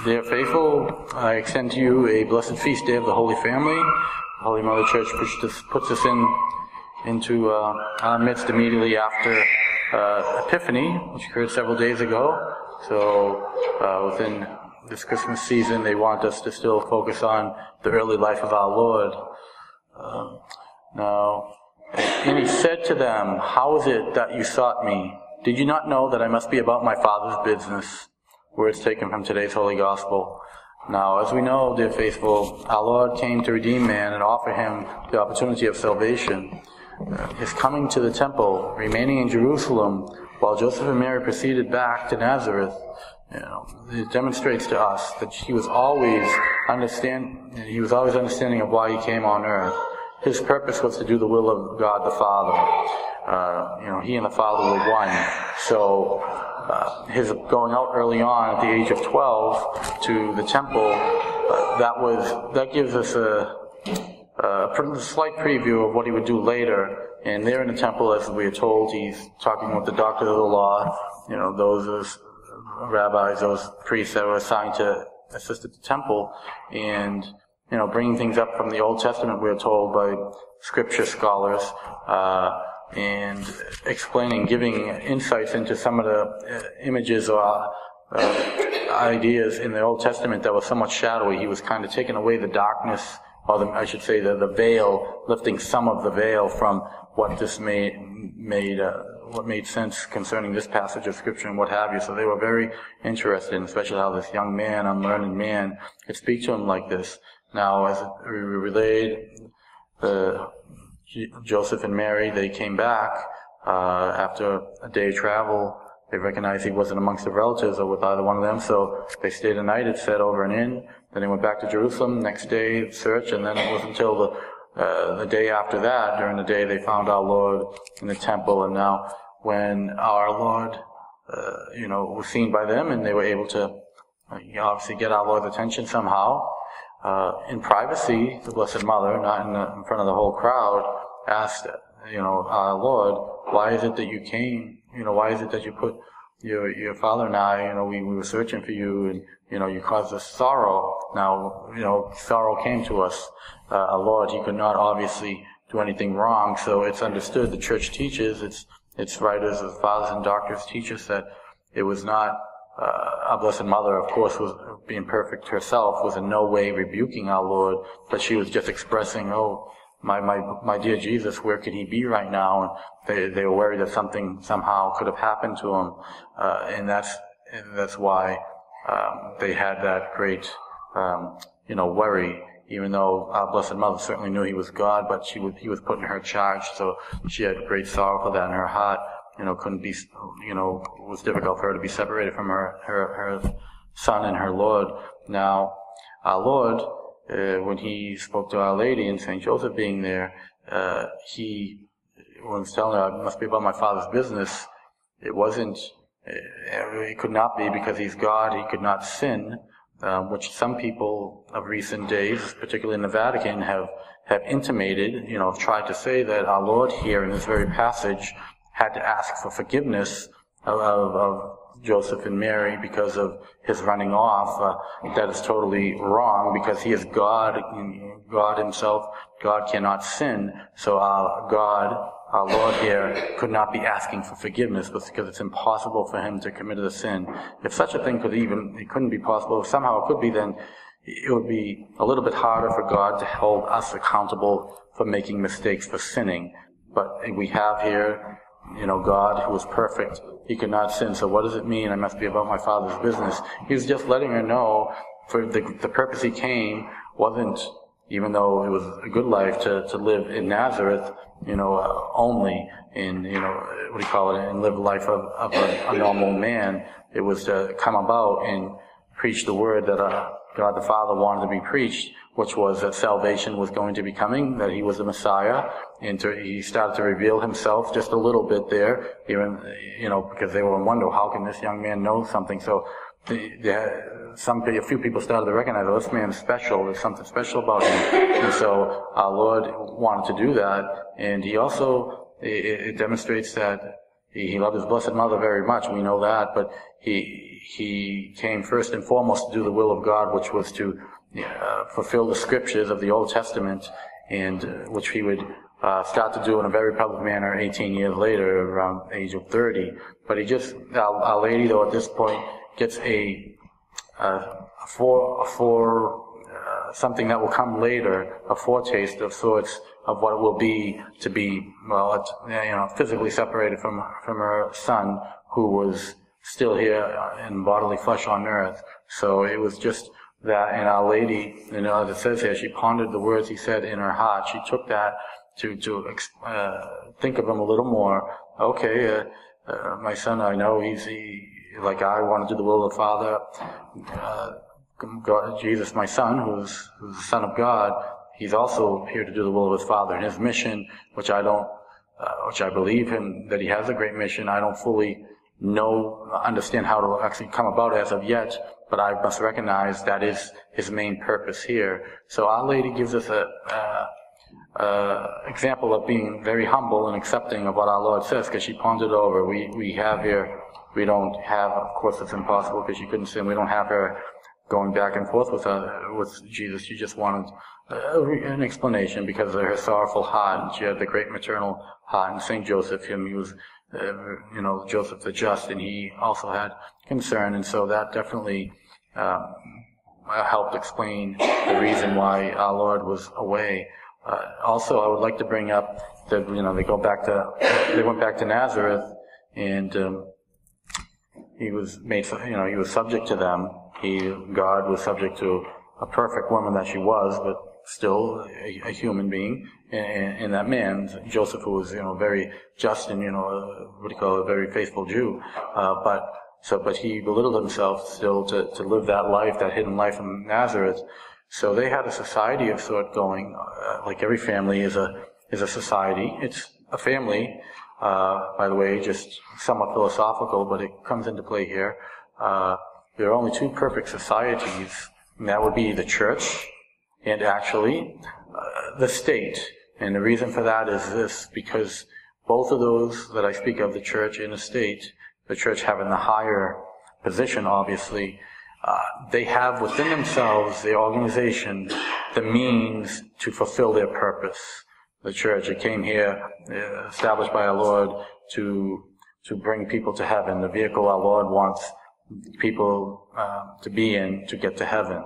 Dear faithful, I extend to you a blessed feast day of the Holy Family. The Holy Mother Church puts us into our midst immediately after Epiphany, which occurred several days ago. So within this Christmas season, they want us to still focus on the early life of our Lord. And he said to them, "How is it that you sought me? Did you not know that I must be about my Father's business?" Words taken from today's Holy Gospel. Now, as we know, dear faithful, our Lord came to redeem man and offer him the opportunity of salvation. His coming to the temple, remaining in Jerusalem, while Joseph and Mary proceeded back to Nazareth, it demonstrates to us that he was always understanding of why he came on earth. His purpose was to do the will of God the Father. He and the Father were one. So his going out early on at the age of 12 to the temple, that gives us a slight preview of what he would do later. And there in the temple, as we are told, he's talking with the doctors of the law, those rabbis, those priests that were assigned to assist at the temple, and bringing things up from the Old Testament, we are told by scripture scholars, and giving insights into some of the images or ideas in the Old Testament that were somewhat shadowy. He was kind of taking away the darkness, or the veil, lifting some of the veil from what this what made sense concerning this passage of Scripture and what have you. So they were very interested in, especially how this young man, unlearned man, could speak to him like this. Now, as we relayed, Joseph and Mary, they came back after a day of travel. They recognized he wasn't amongst the relatives or with either one of them, so they stayed a night. It said over an inn. Then they went back to Jerusalem. Next day, search, and then it wasn't until the day after that, during the day, they found our Lord in the temple. And now, when our Lord, was seen by them, and they were able to obviously get our Lord's attention somehow, in privacy, the Blessed Mother, not in front of the whole crowd, asked, our Lord, why is it that you came? Why is it that you put your father and I, we were searching for you, and, you caused us sorrow. Now, sorrow came to us. Our Lord, he could not obviously do anything wrong, so it's understood. The Church teaches, its writers, the fathers and doctors teach us that it was not, our Blessed Mother, of course, was being perfect herself, was in no way rebuking our Lord, but she was just expressing, my dear Jesus, where could he be right now? And they were worried that something somehow could have happened to him, and that's why they had that great, worry. Even though our Blessed Mother certainly knew he was God, but he was put in her charge, so she had great sorrow for that in her heart. Couldn't be, it was difficult for her to be separated from her son and her Lord. Now, our Lord, when he spoke to Our Lady and St. Joseph being there, he was telling her, "I must be about my Father's business." It could not be, because he's God, he could not sin, which some people of recent days, particularly in the Vatican, have intimated, tried to say that our Lord here in this very passage had to ask for forgiveness of Joseph and Mary because of his running off. That is totally wrong, because he is God himself. God cannot sin. So our Lord here could not be asking for forgiveness, because it's impossible for him to commit a sin. If such a thing it couldn't be possible, if somehow it could be, then it would be a little bit harder for God to hold us accountable for making mistakes, for sinning. But we have here, God who is perfect. He could not sin. So what does it mean, I must be about my Father's business? He was just letting her know, for the purpose he came wasn't, even though it was a good life to live in Nazareth, only in, and live a life of a normal man. It was to come about and preach the word that God the Father wanted to be preached, which was that salvation was going to be coming, that he was the Messiah, and he started to reveal himself just a little bit there, even, because they were in wonder, how can this young man know something? So a few people started to recognize, this man's special, there's something special about him. And so our Lord wanted to do that, and he also, it demonstrates that he loved his Blessed Mother very much, we know that, but he came first and foremost to do the will of God, which was to fulfill the scriptures of the Old Testament, and which he would start to do in a very public manner 18 years later, around the age of 30. But Our Lady, though, at this point, gets something that will come later, a foretaste of sorts of what it will be to be, physically separated from her son, who was still here in bodily flesh on earth. So it was just that, and Our Lady, as it says here, she pondered the words he said in her heart. She took that to think of him a little more. Okay, my son, I know like I want to do the will of the Father. God, Jesus, my son, who's the Son of God, he's also here to do the will of his Father. And his mission, which I believe him that he has a great mission, I don't fully understand how to actually come about as of yet, but I must recognize that is his main purpose here. So Our Lady gives us example of being very humble and accepting of what our Lord says, because she pondered over. We don't have, of course it's impossible because she couldn't sin, we don't have her going back and forth with Jesus. She just wanted an explanation because of her sorrowful heart, and she had the great maternal heart. And Saint Joseph, he was, Joseph the Just, and he also had concern, and so that definitely helped explain the reason why our Lord was away. Also, I would like to bring up that they went back to Nazareth, and he was he was subject to them. God was subject to a perfect woman that she was, but still a human being, and that man, Joseph, who was very just and a very faithful Jew, but he belittled himself still to live that life, that hidden life in Nazareth. So they had a society of sort going, like every family is a society. It's a family, by the way, just somewhat philosophical, but it comes into play here. There are only two perfect societies, and that would be the church and actually the state. And the reason for that is this, because both of those that I speak of, the church and the state, the church having the higher position, obviously, they have within themselves, the organization, the means to fulfill their purpose. The church, it came here, established by our Lord, to bring people to heaven, the vehicle our Lord wants people to be in to get to heaven,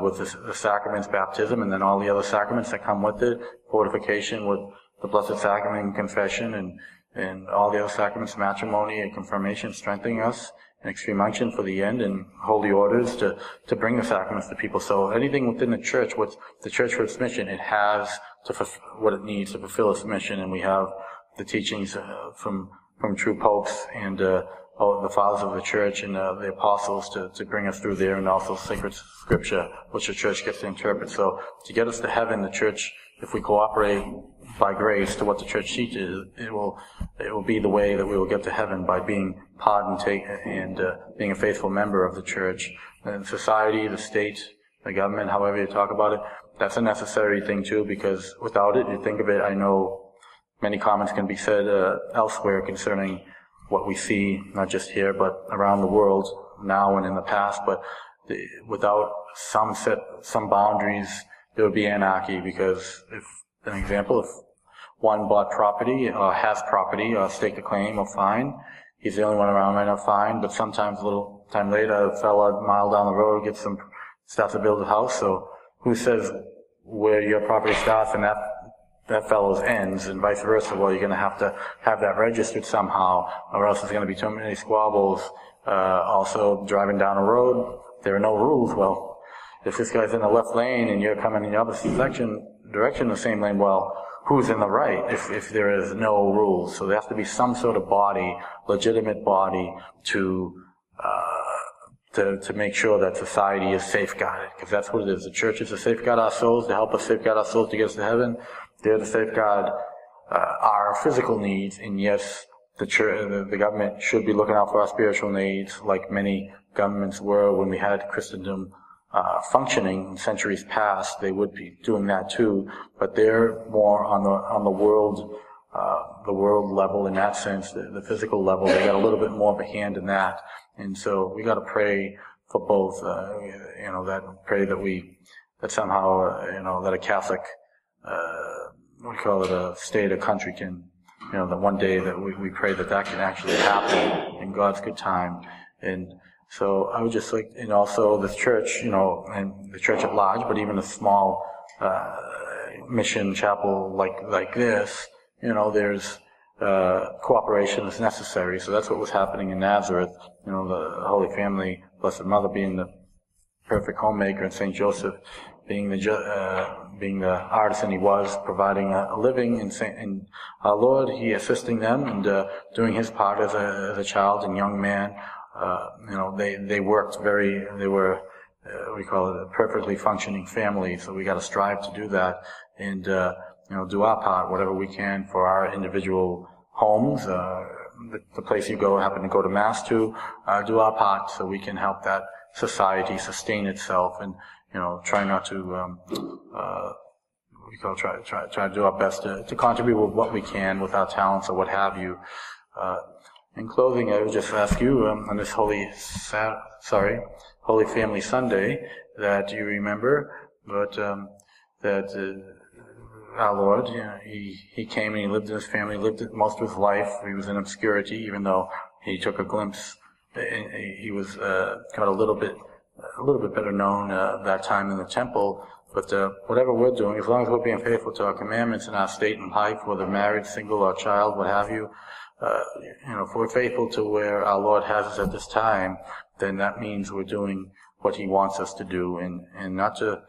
with the sacraments, baptism, and then all the other sacraments that come with it, fortification with the Blessed Sacrament and confession, and all the other sacraments, matrimony and confirmation, strengthening us, and extreme unction for the end, and holy orders to bring the sacraments to people. So anything within the church, with the church for its mission, it has what it needs to fulfill its mission, and we have the teachings from true popes and the fathers of the church and the apostles to bring us through there, and also sacred scripture, which the church gets to interpret. So to get us to heaven, the church, if we cooperate by grace to what the church teaches, it will be the way that we will get to heaven, by being pardoned and being a faithful member of the church. And society, the state, the government, however you talk about it, that's a necessary thing too, because without it, you think of it, I know many comments can be said elsewhere concerning what we see, not just here, but around the world now and in the past. But without some boundaries, there would be anarchy, because if one bought property, or has property, or staked a claim, or fine, he's the only one around right now, fine, but sometimes a little time later, a fella a mile down the road starts to build a house. So who says where your property starts and that fellow's ends, and vice versa? Well, you're going to have that registered somehow, or else there's going to be too many squabbles. Also, driving down a road, there are no rules. Well, if this guy's in the left lane and you're coming in the opposite direction, the same lane, well, who's in the right if there is no rules? So there has to be some sort of body, legitimate body, to make sure that society is safeguarded, because that's what it is. The church is to safeguard our souls, to help us safeguard our souls to get us to heaven. They're to safeguard our physical needs, and yes, the church, the government should be looking out for our spiritual needs, like many governments were when we had Christendom functioning in centuries past. They would be doing that too, but they're more on the world the world level in that sense, the physical level. They got a little bit more of a hand in that. And so we got to pray for both, that somehow, that a Catholic, we call it a state, a country can, that one day that we pray that can actually happen in God's good time. And so I would just like, and also the church, and the church at large, but even a small, mission chapel like this, there's, cooperation is necessary. So that's what was happening in Nazareth, the Holy Family, Blessed Mother being the perfect homemaker, and St. Joseph being the artisan he was, providing a living, and our Lord, he assisting them and doing his part as a child and young man. They worked they were, we call it a perfectly functioning family. So we got to strive to do that and do our part, whatever we can for our individual homes, the place you happen to go to Mass to, do our part so we can help that society sustain itself, and try not to try to do our best to contribute with what we can with our talents or what have you. In closing, I would just ask you on this Holy Family Sunday that you remember, but that our Lord, he came and he lived in his family, lived most of his life. He was in obscurity, even though he took a glimpse. He was got a little bit better known that time in the temple. But whatever we're doing, as long as we're being faithful to our commandments in our state and life, whether married, single, or child, what have you, if we're faithful to where our Lord has us at this time, then that means we're doing what he wants us to do, and not to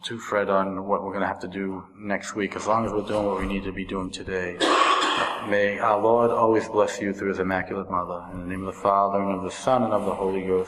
to fret on what we're going to have to do next week, as long as we're doing what we need to be doing today. May our Lord always bless you through his Immaculate Mother. In the name of the Father, and of the Son, and of the Holy Ghost.